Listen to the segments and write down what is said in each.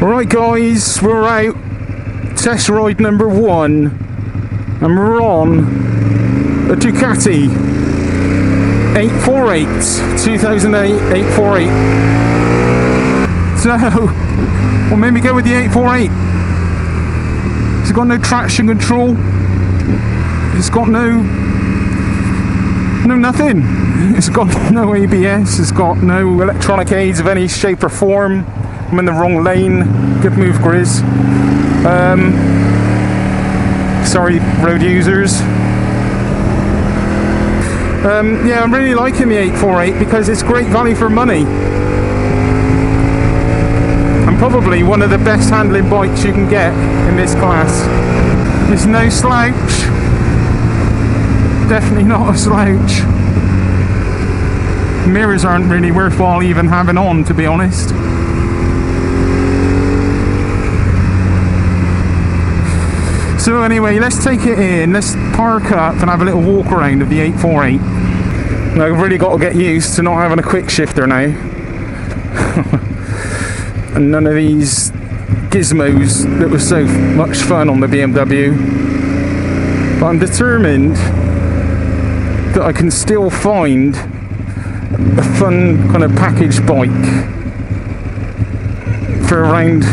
Right guys, we're out. Test ride number 1. And we're on a Ducati 848, 2008 848. So, we'll maybe go with the 848. It's got no traction control. It's got no nothing. It's got no ABS. It's got no electronic aids of any shape or form. I'm in the wrong lane. Good move, Grizz. Sorry, road users. Yeah, I'm really liking the 848 because it's great value for money. And probably one of the best handling bikes you can get in this class. It's no slouch. Definitely not a slouch. Mirrors aren't really worthwhile even having on, to be honest. So anyway, let's take it in, let's park up and have a little walk around of the 848. Now, I've really got to get used to not having a quick shifter now. And none of these gizmos that were so much fun on the BMW. But I'm determined that I can still find a fun kind of package bike for around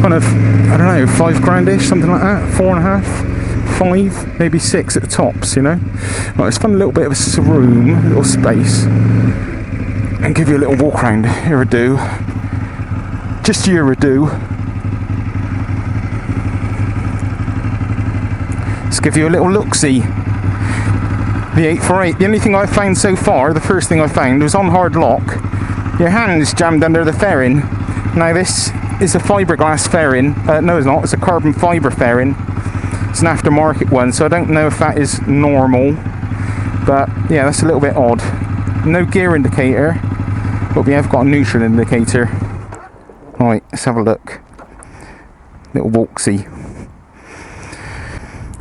kind of, I don't know, £5 something like that, 4.5, 5, maybe 6 at the tops, you know. Right, let's find a little bit of a room, a little space, and give you a little walk around. Here I do. Just here I do. Let's give you a little look-see. The 848. The only thing I've found so far, the first thing I found, was on hard lock. Your hand's jammed under the fairing. Now this is a fiberglass fairing. No, it's not. It's a carbon fiber fairing. It's an aftermarket one, so I don't know if that is normal. But yeah, that's a little bit odd. No gear indicator, but we have got a neutral indicator. Right, let's have a look. Little walk-see.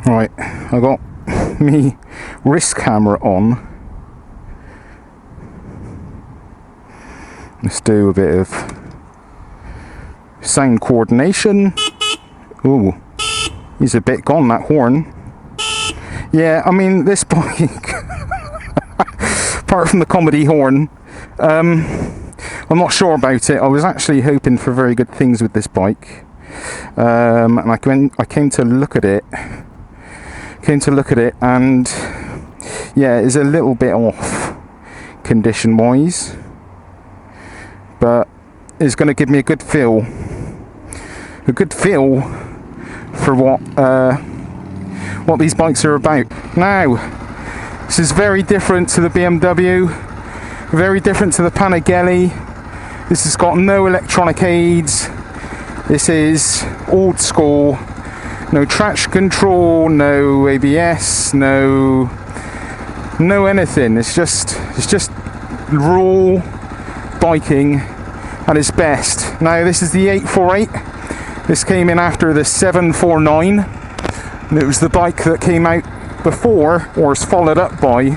Right, I got me wrist camera on. Let's do a bit of sound coordination. Ooh, he's a bit gone, that horn. Yeah, I mean, this bike, apart from the comedy horn, I'm not sure about it. I was actually hoping for very good things with this bike. And I came to look at it. And yeah, it's a little bit off condition wise, but it's going to give me a good feel for what these bikes are about. Now, this is very different to the BMW, very different to the Panigale. This has got no electronic aids. This is old school. No traction control, no ABS, no anything. It's just raw biking at its best. Now this is the 848. This came in after the 749. And it was the bike that came out before, or is followed up by,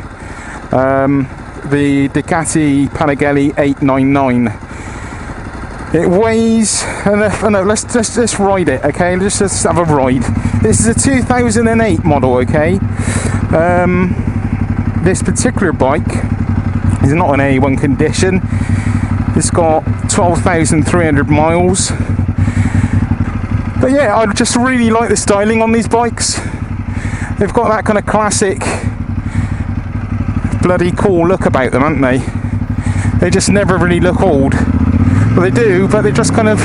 the Ducati Panigale 899. It weighs, let's ride it, okay? Let's have a ride. This is a 2008 model, okay? This particular bike is not an A1 condition. It's got 12,300 miles. But yeah, I just really like the styling on these bikes. They've got that kind of classic, bloody cool look about them, haven't they? They just never really look old. Well, they do, but they're just kind of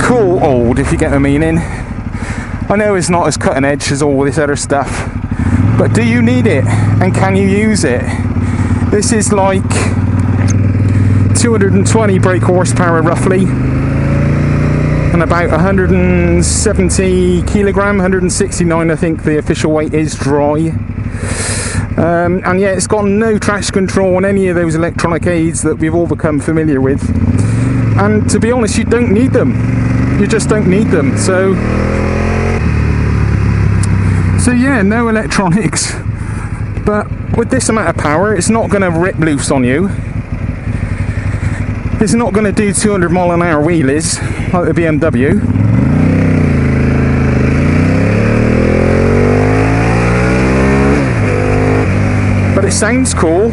cool old, if you get the meaning. I know it's not as cutting edge as all this other stuff, but do you need it? And can you use it? This is like 220 brake horsepower roughly, and about 170 kilogram, 169 I think the official weight is dry. And yeah, it's got no traction control on any of those electronic aids that we've all become familiar with. And to be honest, you don't need them. You just don't need them. So yeah, no electronics. But with this amount of power, it's not going to rip loose on you. It's not going to do 200 mile an hour wheelies like the BMW. But it sounds cool.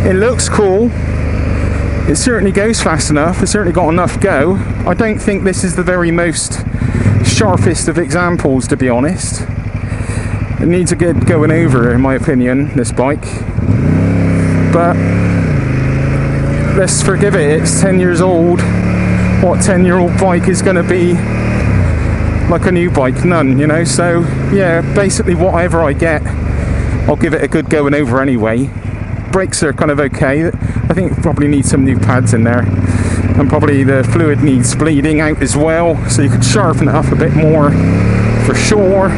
It looks cool. It certainly goes fast enough. It's certainly got enough go. I don't think this is the very most sharpest of examples, to be honest. It needs a good going over, in my opinion, this bike. But let's forgive it. It's 10 years old. What 10-year-old bike is going to be like a new bike? None, you know. So yeah, basically whatever I get, I'll give it a good going over anyway. Brakes are kind of okay. I think probably need some new pads in there, and probably the fluid needs bleeding out as well, so you could sharpen it up a bit more for sure.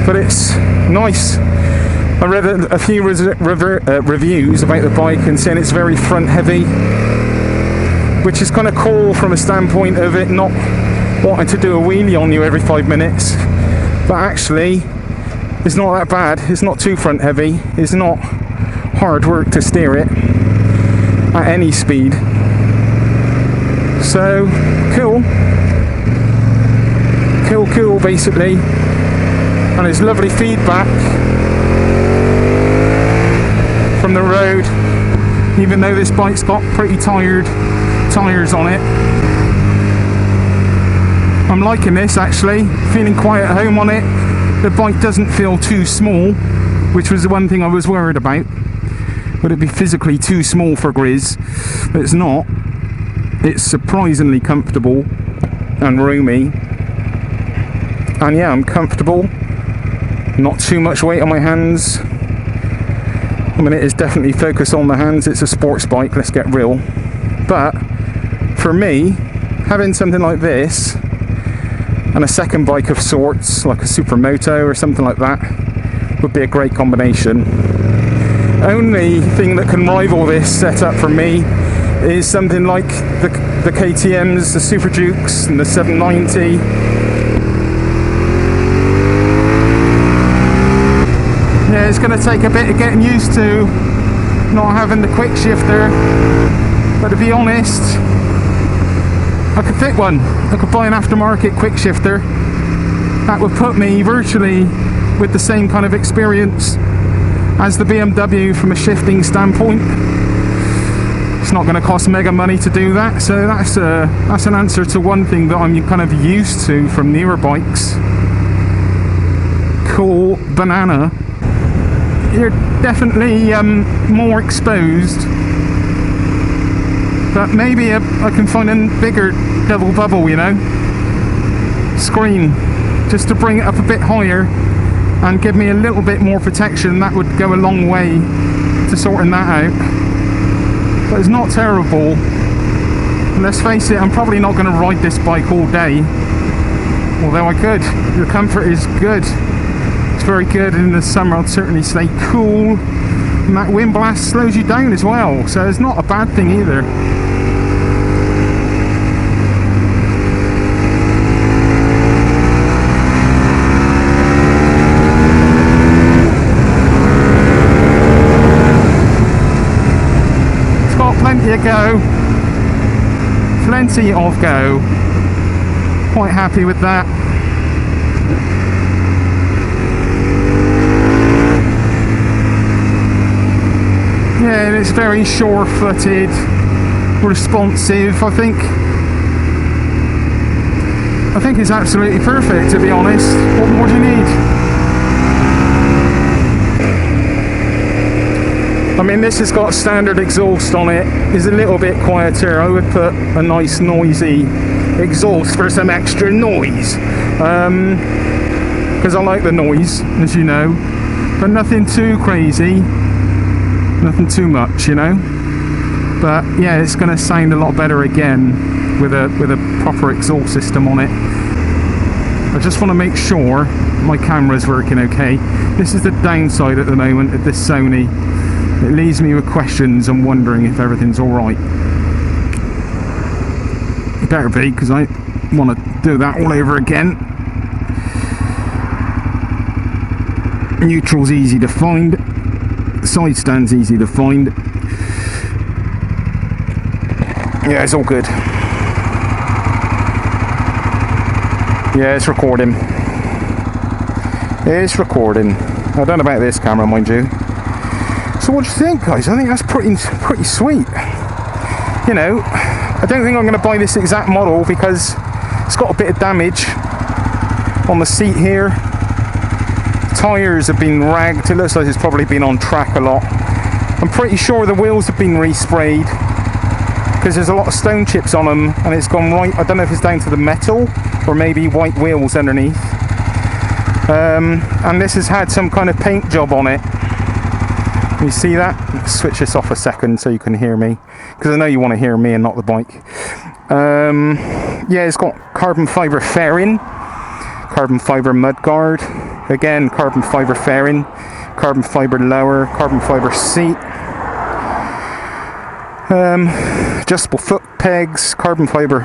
But it's nice. I read a few reviews about the bike and saying it's very front heavy, which is kind of cool from a standpoint of it not wanting to do a wheelie on you every 5 minutes. But actually, it's not that bad. It's not too front heavy. It's not hard work to steer it at any speed. So cool basically. And it's lovely feedback from the road, even though this bike's got pretty tired tyres on it. I'm liking this actually, feeling quite at home on it. The bike doesn't feel too small, which was the one thing I was worried about. Would it be physically too small for Grizz? But it's not. It's surprisingly comfortable and roomy. And yeah, I'm comfortable. Not too much weight on my hands. I mean, it is definitely focused on the hands. It's a sports bike, let's get real. But for me, having something like this and a second bike of sorts, like a supermoto or something like that, would be a great combination. Only thing that can rival this setup for me is something like the KTMs, the Super Dukes and the 790. Yeah, it's going to take a bit of getting used to not having the quick shifter, but to be honest, I could fit one. I could buy an aftermarket quick shifter. That would put me virtually with the same kind of experience as the BMW from a shifting standpoint. It's not going to cost mega money to do that, so that's an answer to one thing that I'm kind of used to from newer bikes. Cool banana. You're definitely more exposed, but maybe I can find a bigger double bubble, you know, screen, just to bring it up a bit higher and give me a little bit more protection. That would go a long way to sorting that out. But it's not terrible. And let's face it, I'm probably not going to ride this bike all day, although I could. The comfort is good. It's very good. In the summer I'd certainly stay cool, and that wind blast slows you down as well, so it's not a bad thing either. It's got plenty of go. Plenty of go. Quite happy with that. Yeah, and it's very sure-footed, responsive. I think it's absolutely perfect, to be honest. What more do you need? I mean, this has got standard exhaust on it. It's a little bit quieter. I would put a nice noisy exhaust for some extra noise, because I like the noise, as you know, but nothing too crazy. Nothing too much, you know. But yeah, it's going to sound a lot better again with a proper exhaust system on it. I just want to make sure my camera's working okay. This is the downside at the moment of this Sony. It leaves me with questions and wondering if everything's alright. It better be, because I want to do that all over again. Neutral's easy to find. Side stand's easy to find. Yeah, it's all good. Yeah, it's recording. It's recording. I don't know about this camera, mind you. So what do you think, guys? I think that's pretty sweet. You know, I don't think I'm going to buy this exact model because it's got a bit of damage on the seat here. Tyres have been ragged. It looks like it's probably been on track a lot. I'm pretty sure the wheels have been resprayed because there's a lot of stone chips on them and it's gone right. I don't know if it's down to the metal or maybe white wheels underneath. And this has had some kind of paint job on it. You see that? Let's switch this off a second so you can hear me, because I know you want to hear me and not the bike. Yeah, it's got carbon fibre fairing, carbon fibre mudguard, again carbon fibre fairing, carbon fibre lower, carbon fibre seat, adjustable foot pegs, carbon fibre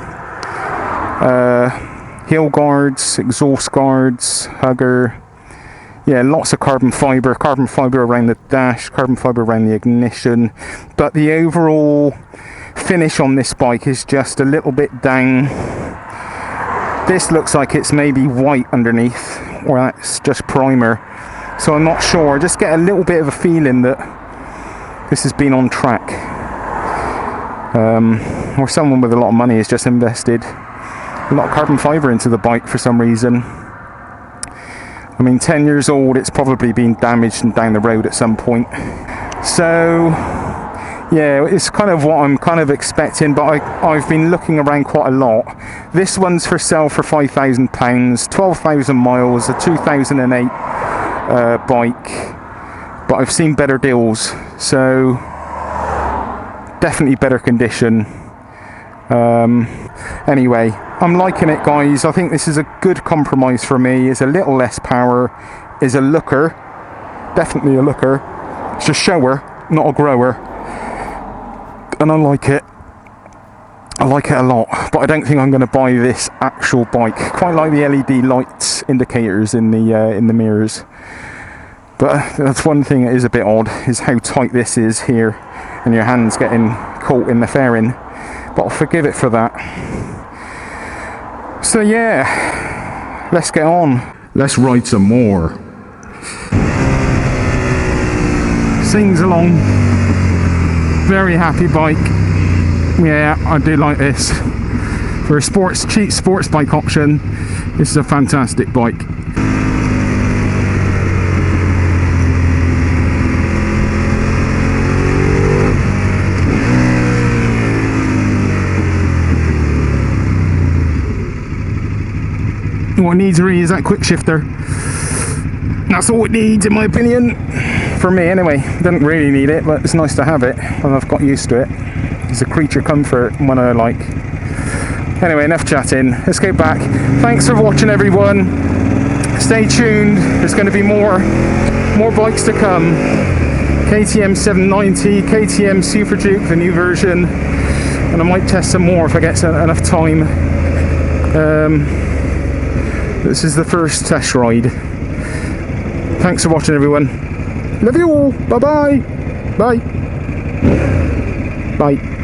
heel guards, exhaust guards, hugger. Yeah, lots of carbon fibre around the dash, carbon fibre around the ignition. But the overall finish on this bike is just a little bit down. This looks like it's maybe white underneath, or that's just primer. So I'm not sure. I just get a little bit of a feeling that this has been on track. Or someone with a lot of money has just invested a lot of carbon fibre into the bike for some reason. I mean, 10 years old, it's probably been damaged and down the road at some point. So, yeah, it's kind of what I'm kind of expecting, but I've been looking around quite a lot. This one's for sale for £5,000, 12,000 miles, a 2008 bike, but I've seen better deals, so definitely better condition. Anyway, I'm liking it, guys. I think this is a good compromise for me. It's a little less power, is a looker, definitely a looker. It's a shower, not a grower, and I like it. I like it a lot, but I don't think I'm going to buy this actual bike. Quite like the LED lights indicators in the mirrors, but that's one thing that is a bit odd, is how tight this is here, and your hands getting caught in the fairing. But I'll forgive it for that. So yeah, let's get on. Let's ride some more. Sings along. Very happy bike. Yeah, I do like this. For a cheap sports bike option, this is a fantastic bike. What it needs really is that quick shifter. That's all it needs, in my opinion. For me, anyway. Doesn't really need it, but it's nice to have it, and I've got used to it. It's a creature comfort one I like. Anyway, enough chatting. Let's go back. Thanks for watching, everyone. Stay tuned. There's going to be more bikes to come. KTM 790, KTM Super Duke, the new version, and I might test some more if I get enough time. This is the first test ride. Thanks for watching, everyone. Love you all. Bye-bye. Bye. Bye.